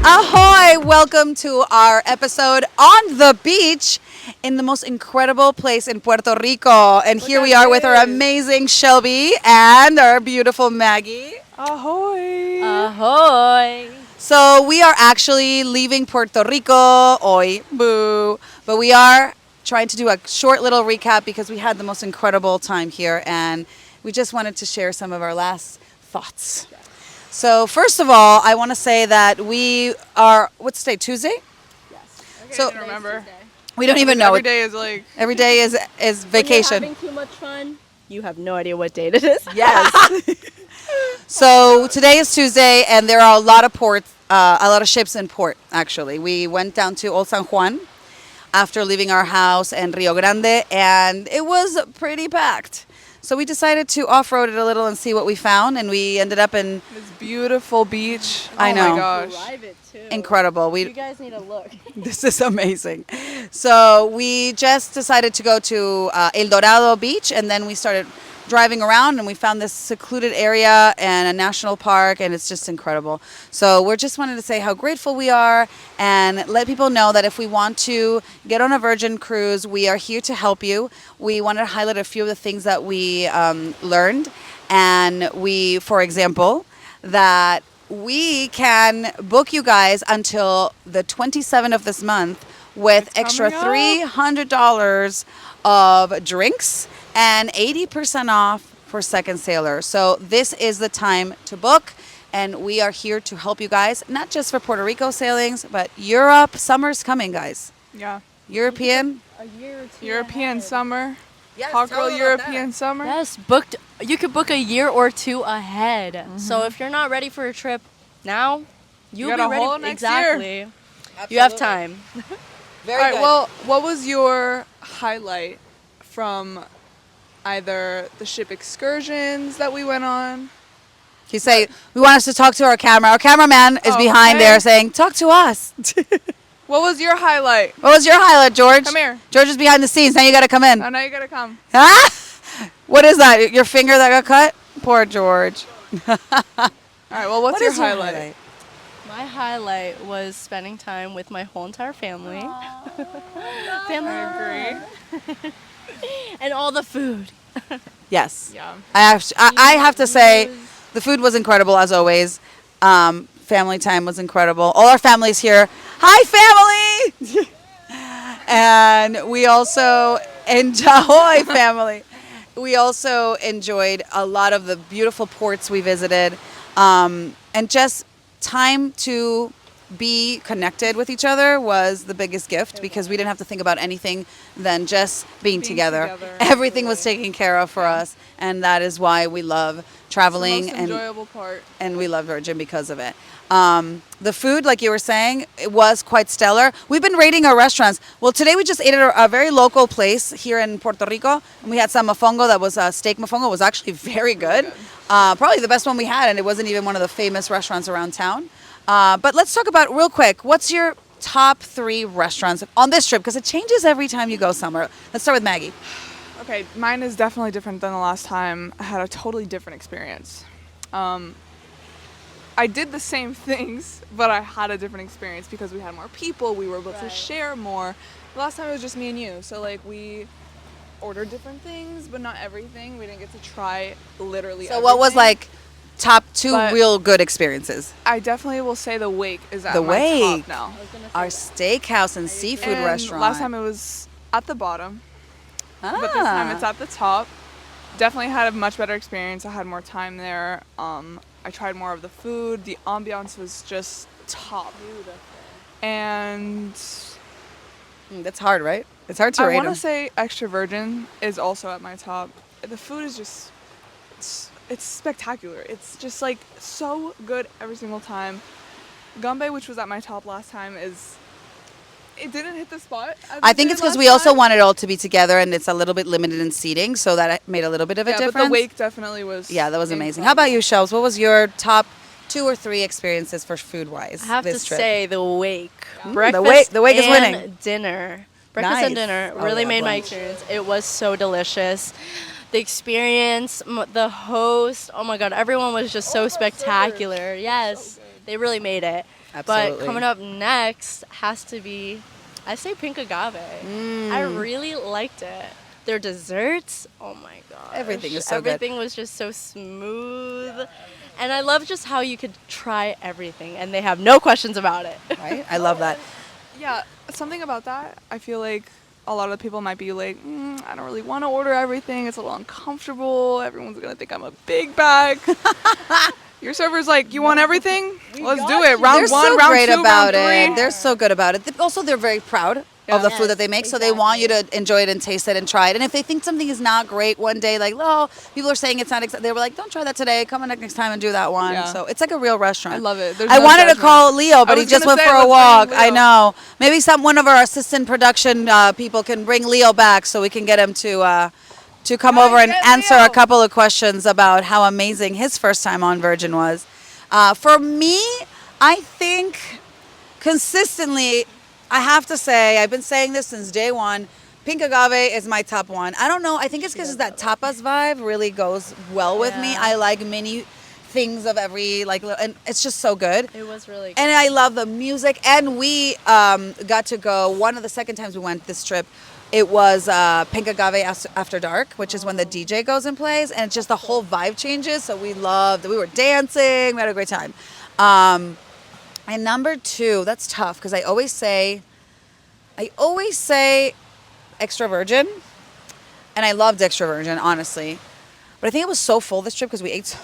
Ahoy! Welcome to our episode on the beach in the most incredible place in Puerto Rico. And here we are with our amazing Schelby and our beautiful Maggie. Ahoy! Ahoy! So we are actually leaving Puerto Rico, hoy, boo. But we are trying to do a short little recap because we had the most incredible time here and we just wanted to share some of our last thoughts. So first of all, I want to say that we are, what's today, Tuesday? Yes. So- I don't remember. We don't even know. Every day is like... Every day is vacation. When you're having too much fun, you have no idea what date it is. Yes. So today is Tuesday, and there are a lot of ports, a lot of ships in port, actually. We went down to Old San Juan after leaving our house in Rio Grande, and it was pretty packed. So we decided to off-road it a little and see what we found, and we ended up in This beautiful beach. I know. Oh my gosh. Drive it too. incredible. You guys need to look. This is amazing. So we just decided to go to El Dorado Beach, and then we started driving around, and we found this secluded area and a national park, and it's just incredible. So we're just wanted to say how grateful we are and let people know that if we want to get on a Virgin cruise, we are here to help you. We wanted to highlight a few of the things that we learned, and we, for example, that we can book you guys until the 27th of this month with It's extra coming up. $300 of drinks and 80% off for second sailor. So this is the time to book, and we are here to help you guys, not just for Puerto Rico sailings, but Europe. Summer's coming, guys. Yeah. European. A year or two. European ahead. summer. Yes, Hot tell girl them about European summer. Yes, booked. You could book a year or two ahead. So if you're not ready for a trip now, you'll got be a ready. whole next year. Exactly. You have time. Very All right, good. well, what was your highlight from either the ship excursions that we went on? You say, we want us to talk to our camera. Our cameraman is Oh, behind okay. there saying, talk to us. What was your highlight? What was your highlight, George? Come here. George is behind the scenes. Now you got to come in. Oh, now you gotta come. Ah! What is that? Your finger that got cut? Poor George. All right, well, what's What your is your highlight? My highlight was spending time with my whole entire family. Family. I agree. And all the food. Yes. Yeah. I have to say, the food was incredible as always. Family time was incredible. All our families here. Hi, family! And we also enjoy family. We also enjoyed a lot of the beautiful ports we visited, and just time to be connected with each other was the biggest gift because we didn't have to think about anything than just being together. together, Everything was taken care of for us, and that is why we love traveling It's the most enjoyable part. and we love Virgin because of it. The food, like you were saying, it was quite stellar. We've been rating our restaurants. Well, today we just ate at a very local place here in Puerto Rico, and we had some mofongo. That was steak mofongo. It was actually very good. Probably the best one we had, and it wasn't even one of the famous restaurants around town. But let's talk about real quick. What's your top 3 restaurants on this trip? Because it changes every time you go somewhere. Let's start with Maggie. Okay, mine is definitely different than the last time. I had a totally different experience. I did the same things, but I had a different experience because we had more people. We were able to Right. share more. The last time it was just me and you. So, like, we ordered different things, but not everything. We didn't get to try literally So what was everything. like top 2 But- real good experiences? I definitely will say the Wake is at The my Wake. top now. I was gonna say Our that. steakhouse and seafood And restaurant. last time it was at the bottom. Ah. But this time it's at the top. Definitely had a much better experience. I had more time there. I tried more of the food. The ambiance was just top. And That's hard, right? It's hard to I rate want them. to say Extra Virgin is also at my top. The food is just, it's spectacular. It's just like so good every single time. Gombe, which was at my top last time, it didn't hit the spot. as I it think did it's because last we also time. want it all to be together, and it's a little bit limited in seating, so that made a little bit of a Yeah, difference. but the Wake definitely was. Yeah, that was amazing. How about you, Shelves? What was your top 2 or 3 experiences for food-wise I have this to trip? say the Wake. Mm, Breakfast the Wake is and winning. dinner. Breakfast and Nice. dinner Oh, really yeah, made my brunch. experience. It was so delicious. The experience, the host, oh my God, everyone was just so spectacular. Yes, they really made it. Absolutely. But coming up next has to be, I say pink agave. I really liked it. Their desserts, oh my gosh. Everything is so good. Everything was just so smooth. And I love just how you could try everything and they have no questions about it. Right? I love that. Yeah, something about that, I feel like a lot of people might be like, I don't really want to order everything. It's a little uncomfortable. Everyone's going to think I'm a big bag. Your server's like, you want everything? Let's do it. Round They're one, so round great two, about round 3. it. They're so good about it. Also, they're very proud of the food that they make, so they want you to enjoy it and taste it and try it. And if they think something is not great one day, like, oh, people are saying it's not, they were like, don't try that today. Come on next time and do that one. Yeah. So it's like a real restaurant. I love it. I wanted to call Leo, but he just went for a walk. I Leo. know. Maybe one of our assistant production people can bring Leo back so we can get him to come over and answer a couple of questions about how amazing his first time on Virgin was. For me, I think consistently, I have to say, I've been saying this since day one, pink agave is my top one. I don't know, I think it's because that tapas vibe really goes well with me. I like mini things of every, and it's just so good. It was really good. And I love the music. And we got to go, one of the second times we went this trip, it was Pink Agave After Dark, which is when the DJ goes and plays, and it's just the whole vibe changes. So we were dancing, we had a great time. And number 2, that's tough because I always say extra virgin, and I loved extra virgin, honestly. But I think it was so full this trip because we ate so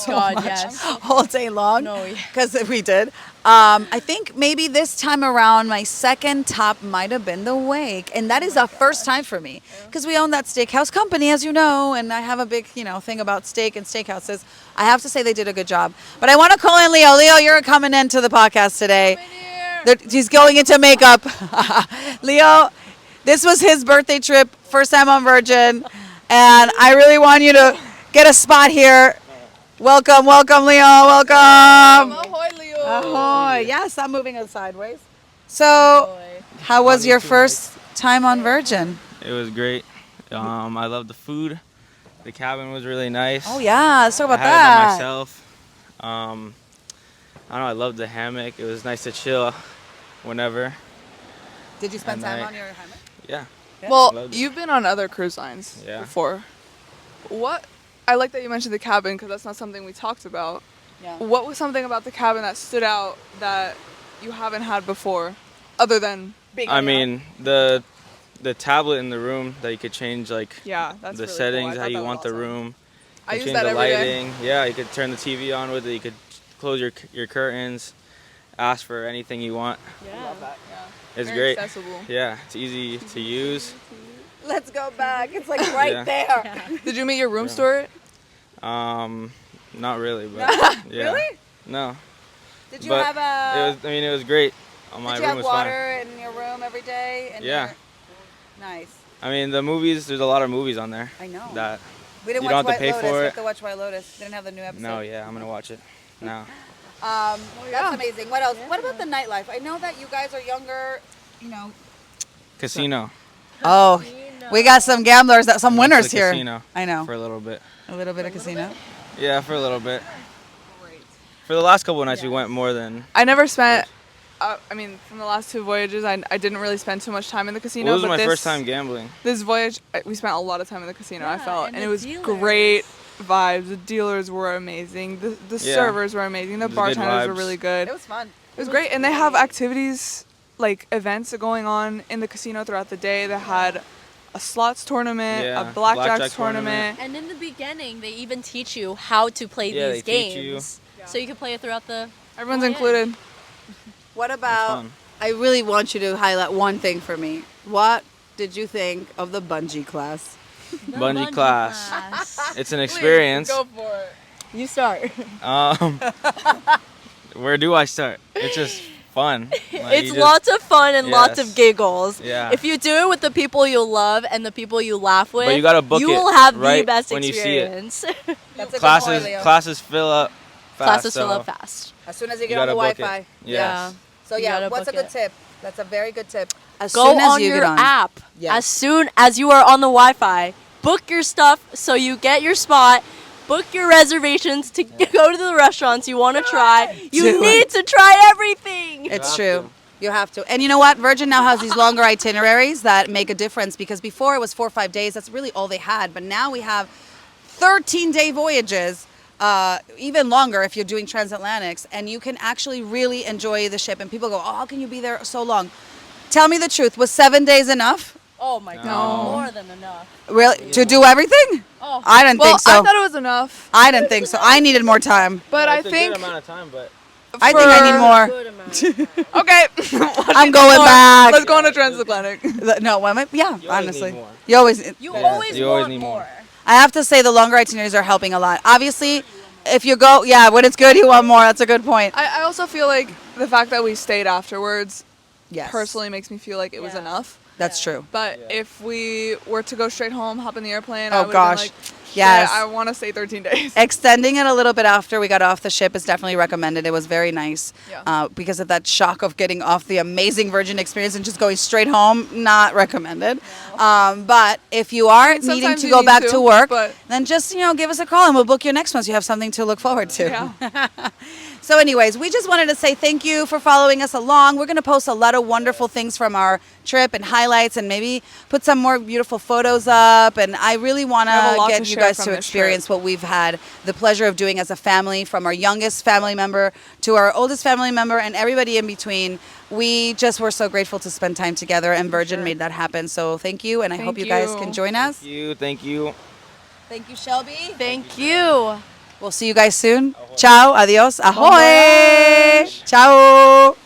God, much yes. all day long. No, yeah. Because we did. I think maybe this time around, my second top might have been the Wake. And that is a first time for me. Because we own that steakhouse company, as you know. And I have a big, thing about steak and steakhouses. I have to say they did a good job. But I want to call in Leo. Leo, you're coming into the podcast today. He's going into makeup. Leo, this was his birthday trip. First time on Virgin. And I really want you to get a spot here. Welcome, Leo. Welcome. Ahoy, Leo. Ahoy. Yeah, stop moving it sideways. So, how was your first time on Virgin? It was great. I loved the food. The cabin was really nice. Oh, yeah. Let's talk about I had it by that. myself. I don't know. I loved the hammock. It was nice to chill whenever. Did you spend And time I- on your hammock? Yeah. Well, Loved it. you've been on other cruise lines before. I like that you mentioned the cabin because that's not something we talked about. Yeah. What was something about the cabin that stood out that you haven't had before, other than being? I mean, the tablet in the room that you could change that's the really cool. settings, I how thought you that want was the awesome. room. I You use change that the every day. lighting. Yeah, you could turn the TV on with it. You could close your curtains, ask for anything you want. Yeah. It's Very great. accessible. Yeah, it's easy to use. Let's go back. It's like right Yeah. there. Did you meet your room steward? Not really, but yeah. Really? No. Did you But have a... it was great. My Did you room have was water in your room every day? And Yeah. Nice. fine. I mean, the movies. There's a lot of movies on there. I know. That We didn't You watch don't have White to pay Lotus. for We it. have to watch White Lotus. Didn't have the new episode. no, yeah, I'm gonna watch it now. That's amazing. What else? What about the nightlife? I know that you guys are younger, Casino. Oh, we got some gamblers, some Went to winners the here. Casino I know. for a little bit. A little bit of casino. Yeah, for a little bit. For the last couple of nights, we went more than. I never spent. From the last 2 voyages, I didn't really spend too much time in the casino. Well, this was but my first time gambling. This voyage, we spent a lot of time in the casino. I felt, and and the it was dealers. great vibes. The dealers were amazing. The Yeah. servers were amazing. The It was good bartenders were vibes. really good. was fun. It was great, and they have activities like events going on in the casino throughout the day. They had a slots tournament, Yeah, a blackjack blackjack tournament. And in the beginning, they even teach you how to play Yeah, these they teach you. games. So you can play it throughout the... Everyone's Oh, yeah. included. What It's about? fun. I really want you to highlight one thing for me. What did you think of the bungee class? Bungee class. It's an experience. Go for it. You start. Where do I start? It's just fun. Like, It's you just- lots of fun and lots of Yes. giggles. Yeah. If you do it with the people you love and the people you laugh with, you gotta book you it will have the right best when you see it. experience. That's a Classes good point, Leo. classes fill up fast. Classes fill so up fast. As soon as you you get on the gotta book Wi-Fi. it. Yes. So You yeah, gotta what's a book good it. tip? That's a very good tip. As Go soon as on you your get on. app. Yes. As soon as you are on the Wi-Fi, book your stuff so you get your spot book your reservations to go to the restaurants you want to try. You Do need to try everything. It's have true. to. You have to. And you know what? Virgin now has these longer itineraries that make a difference because before it was 4 or 5 days. That's really all they had. But now we have 13-day voyages, even longer if you're doing transatlantics. And you can actually really enjoy the ship. And people go, oh, how can you be there so long? Tell me the truth. Was 7 days enough? Oh my God, No. more than enough. Really? To do everything? Oh. I didn't Well, think so. I thought it was enough, I didn't think so. I needed more time. but I It's a think good amount of time, but I think I need more. Good amount. okay. I'm going back. Let's go on a transatlantic. No, yeah, always honestly. need more. You always. You Yeah, always you always want need more. more. I have to say the longer itineraries are helping a lot. Obviously, if you go, yeah, when it's good, you want more. That's a good point. I also feel like the fact that we stayed afterwards Yes. personally makes me feel like it was Yeah. enough. That's true. But Yeah. if we were to go straight home, hop in the airplane, Oh, I would gosh. have been like, Yes. yeah, I want to stay 13 days. Extending it a little bit after we got off the ship is definitely recommended. It was very nice Yeah. because of that shock of getting off the amazing Virgin experience and just going straight home. Not recommended. But if you are needing sometimes to you go need back to, to work, but- then just give us a call and we'll book your next one so you have something to look forward to. Yeah. So anyways, we just wanted to say thank you for following us along. We're going to post a lot of wonderful things from our trip and highlights and maybe put some more beautiful photos up. And I really want We have a lot to to get you share guys from to this experience what we've had the pleasure of doing as a family, from our youngest family member to our oldest family member and everybody in between. We just were so grateful to spend time together, and Virgin made that happen. So thank you, and I hope Thank you guys you. can join us. Thank you. Thank you, Shelby. Thank you. We'll see you guys soon. Ciao, adios, ahoy. Ciao.